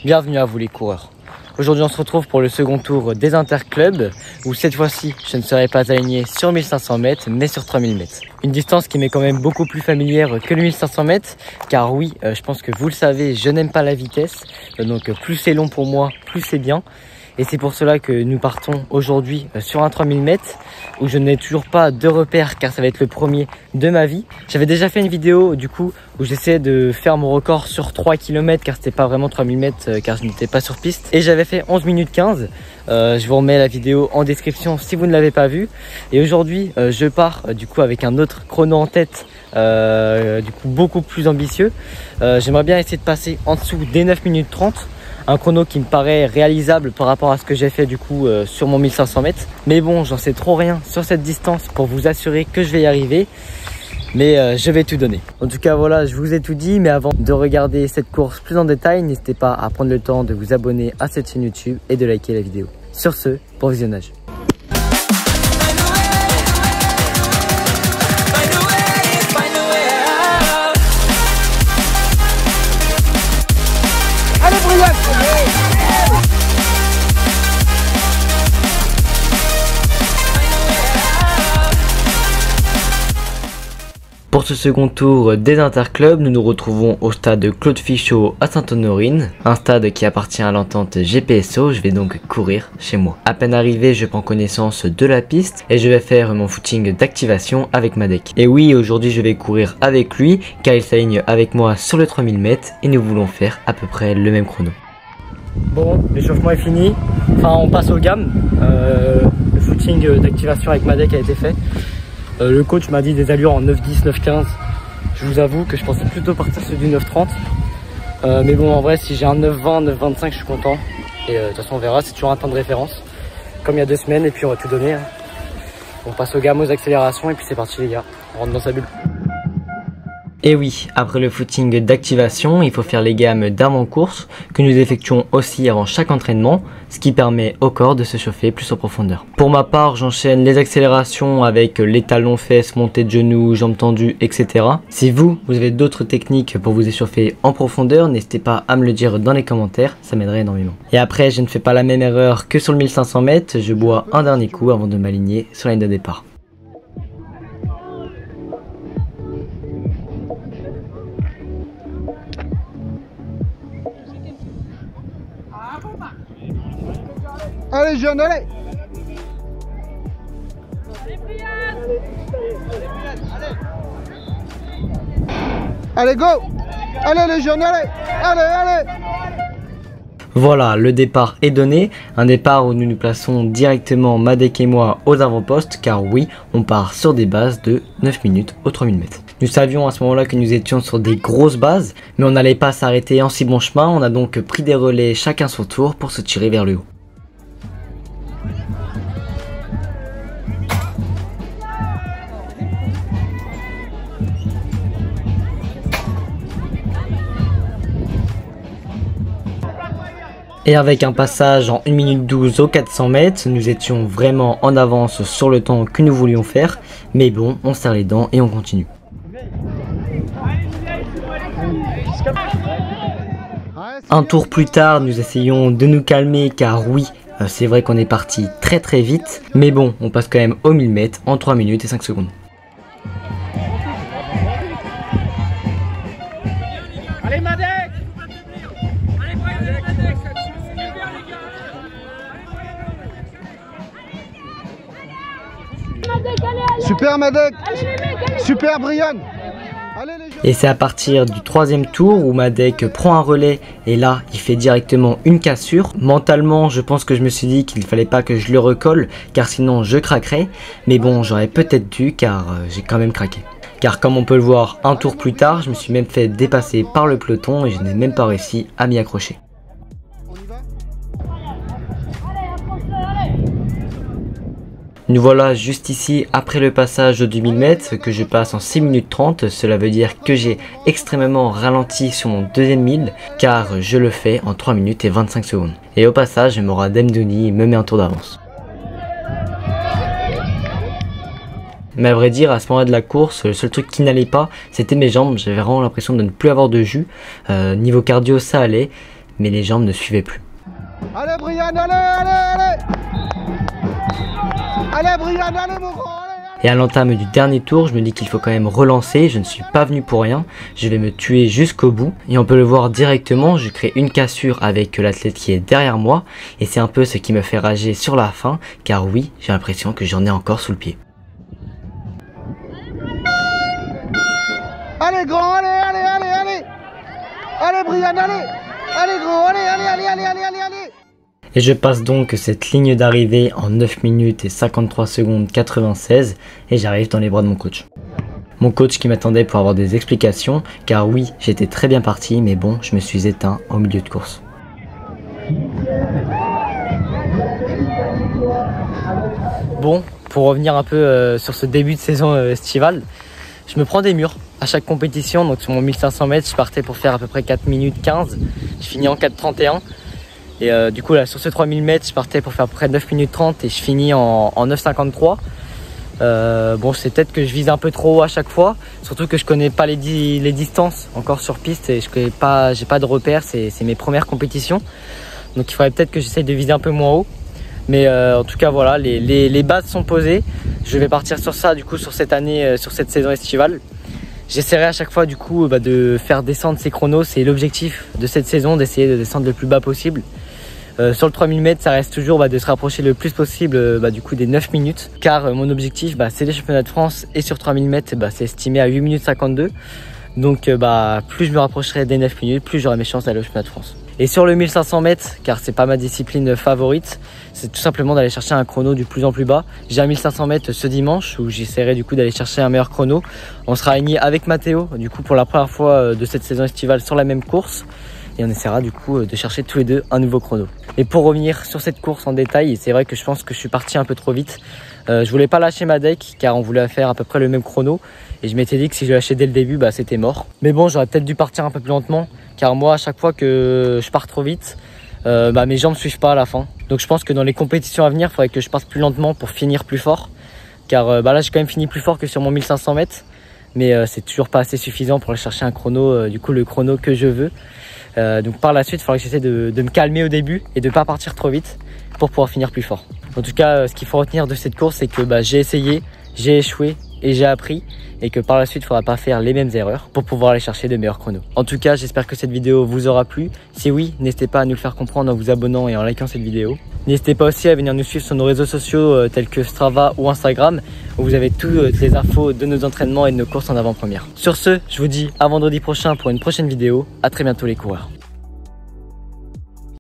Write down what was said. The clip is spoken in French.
Bienvenue à vous les coureurs. Aujourd'hui on se retrouve pour le second tour des interclubs où cette fois-ci je ne serai pas aligné sur 1500 mètres mais sur 3000 mètres. Une distance qui m'est quand même beaucoup plus familière que le 1500 mètres car oui, je pense que vous le savez, je n'aime pas la vitesse. Donc plus c'est long pour moi, plus c'est bien. Et c'est pour cela que nous partons aujourd'hui sur un 3000 mètres où je n'ai toujours pas de repère car ça va être le premier de ma vie. J'avais déjà fait une vidéo du coup où j'essayais de faire mon record sur 3 km car c'était pas vraiment 3000 mètres car je n'étais pas sur piste. Et j'avais fait 11 minutes 15. Je vous remets la vidéo en description si vous ne l'avez pas vue. Et aujourd'hui je pars du coup avec un autre chrono en tête. Du coup beaucoup plus ambitieux. J'aimerais bien essayer de passer en dessous des 9 minutes 30. Un chrono qui me paraît réalisable par rapport à ce que j'ai fait du coup sur mon 1500 mètres. Mais bon, j'en sais trop rien sur cette distance pour vous assurer que je vais y arriver. Mais je vais tout donner. En tout cas voilà, je vous ai tout dit. Mais avant de regarder cette course plus en détail, n'hésitez pas à prendre le temps de vous abonner à cette chaîne YouTube et de liker la vidéo. Sur ce, bon visionnage. Pour ce second tour des interclubs, nous nous retrouvons au stade Claude Fichot à Sainte-Honorine, un stade qui appartient à l'entente GPSO. Je vais donc courir chez moi. À peine arrivé, je prends connaissance de la piste et je vais faire mon footing d'activation avec Madec. Et oui, aujourd'hui je vais courir avec lui car il s'aligne avec moi sur le 3000 mètres et nous voulons faire à peu près le même chrono. Bon, l'échauffement est fini, enfin on passe aux gammes. Le footing d'activation avec Madec a été fait. Le coach m'a dit des allures en 9-10, 9-15. Je vous avoue que je pensais plutôt partir sur du 9-30. Mais bon, en vrai, si j'ai un 9-20, 9-25, je suis content. Et de toute façon, on verra, c'est toujours un temps de référence. Comme il y a 2 semaines, et puis on va tout donner. Hein. On passe aux gammes, aux accélérations, et puis c'est parti les gars. On rentre dans sa bulle. Et oui, après le footing d'activation, il faut faire les gammes d'avant-course que nous effectuons aussi avant chaque entraînement, ce qui permet au corps de se chauffer plus en profondeur. Pour ma part, j'enchaîne les accélérations avec les talons fesses, montée de genoux, jambes tendues, etc. Si vous avez d'autres techniques pour vous échauffer en profondeur, n'hésitez pas à me le dire dans les commentaires, ça m'aiderait énormément. Et après, je ne fais pas la même erreur que sur le 1500 mètres, je bois un dernier coup avant de m'aligner sur la ligne de départ. Allez jeune, allez. Allez go. Allez les jeunes, allez. Allez. Voilà, le départ est donné, un départ où nous nous plaçons directement, Madec et moi, aux avant-postes, car oui, on part sur des bases de 9 minutes aux 3000 mètres. Nous savions à ce moment-là que nous étions sur des grosses bases, mais on n'allait pas s'arrêter en si bon chemin, on a donc pris des relais chacun son tour pour se tirer vers le haut. Et avec un passage en 1 minute 12 aux 400 mètres, nous étions vraiment en avance sur le temps que nous voulions faire. Mais bon, on serre les dents et on continue. Un tour plus tard, nous essayons de nous calmer car oui, c'est vrai qu'on est parti très vite. Mais bon, on passe quand même aux 1000 mètres en 3 minutes et 5 secondes. Allez Madec. Super Madec. Super Brian. Et c'est à partir du 3e tour où Madec prend un relais et là il fait directement une cassure. Mentalement je pense que je me suis dit qu'il ne fallait pas que je le recolle car sinon je craquerais. Mais bon, j'aurais peut-être dû car j'ai quand même craqué. Car comme on peut le voir un tour plus tard, je me suis même fait dépasser par le peloton et je n'ai même pas réussi à m'y accrocher. Nous voilà juste ici après le passage du 1000 mètres que je passe en 6 minutes 30. Cela veut dire que j'ai extrêmement ralenti sur mon deuxième 1000 car je le fais en 3 minutes et 25 secondes. Et au passage, Morad Mdouni me met un tour d'avance. Mais à vrai dire, à ce moment-là de la course, le seul truc qui n'allait pas, c'était mes jambes. J'avais vraiment l'impression de ne plus avoir de jus. Niveau cardio, ça allait. mais les jambes ne suivaient plus. Allez Brian, allez. Allez Brian, allez mon grand, allez. Et à l'entame du dernier tour, je me dis qu'il faut quand même relancer, je ne suis pas venu pour rien, je vais me tuer jusqu'au bout. Et on peut le voir directement, je crée une cassure avec l'athlète qui est derrière moi, et c'est un peu ce qui me fait rager sur la fin, car oui, j'ai l'impression que j'en ai encore sous le pied. Allez grand, allez. Allez Brian, allez. Allez grand, allez. Et je passe donc cette ligne d'arrivée en 9 minutes et 53 secondes 96 et j'arrive dans les bras de mon coach. Mon coach qui m'attendait pour avoir des explications, car oui, j'étais très bien parti, mais bon, je me suis éteint au milieu de course. Bon, pour revenir un peu sur ce début de saison estivale, je me prends des murs à chaque compétition. Donc sur mon 1500 mètres, je partais pour faire à peu près 4 minutes 15, je finis en 4,31. Et du coup là sur ce 3000 mètres je partais pour faire à peu près 9 minutes 30 et je finis en 9,53. Bon, c'est peut-être que je vise un peu trop haut à chaque fois, surtout que je connais pas les distances encore sur piste et j'ai pas de repères, c'est mes premières compétitions. Donc il faudrait peut-être que j'essaye de viser un peu moins haut. Mais en tout cas voilà, les bases sont posées. Je vais partir sur ça du coup sur cette année, sur cette saison estivale. J'essaierai à chaque fois du coup de faire descendre ces chronos, c'est l'objectif de cette saison, d'essayer de descendre le plus bas possible. Sur le 3000 mètres, ça reste toujours de se rapprocher le plus possible du coup des 9 minutes. Car mon objectif, c'est les championnats de France et sur 3000 mètres, c'est estimé à 8 minutes 52. Donc plus je me rapprocherai des 9 minutes, plus j'aurai mes chances d'aller au championnat de France. Et sur le 1500 mètres, car c'est pas ma discipline favorite, c'est tout simplement d'aller chercher un chrono du plus en plus bas. J'ai un 1500 mètres ce dimanche où j'essaierai du coup d'aller chercher un meilleur chrono. On sera aligné avec Mathéo, du coup pour la première fois de cette saison estivale sur la même course. Et on essaiera du coup de chercher tous les deux un nouveau chrono. Et pour revenir sur cette course en détail, c'est vrai que je pense que je suis parti un peu trop vite. Je voulais pas lâcher ma deck car on voulait faire à peu près le même chrono. Et je m'étais dit que si je lâchais dès le début, c'était mort. Mais bon, j'aurais peut-être dû partir un peu plus lentement. Car moi, à chaque fois que je pars trop vite, mes jambes suivent pas à la fin. Donc je pense que dans les compétitions à venir, il faudrait que je parte plus lentement pour finir plus fort. Car là, j'ai quand même fini plus fort que sur mon 1500 mètres. Mais c'est toujours pas assez suffisant pour aller chercher un chrono, du coup le chrono que je veux. Donc par la suite, il faudra que j'essaie de me calmer au début et de pas partir trop vite pour pouvoir finir plus fort. En tout cas, ce qu'il faut retenir de cette course, c'est que j'ai essayé, j'ai échoué et j'ai appris. Et que par la suite, il ne faudra pas faire les mêmes erreurs pour pouvoir aller chercher de meilleurs chronos. En tout cas, j'espère que cette vidéo vous aura plu. Si oui, n'hésitez pas à nous le faire comprendre en vous abonnant et en likant cette vidéo. N'hésitez pas aussi à venir nous suivre sur nos réseaux sociaux tels que Strava ou Instagram, où vous avez toutes les infos de nos entraînements et de nos courses en avant-première. Sur ce, je vous dis à vendredi prochain pour une prochaine vidéo. À très bientôt les coureurs.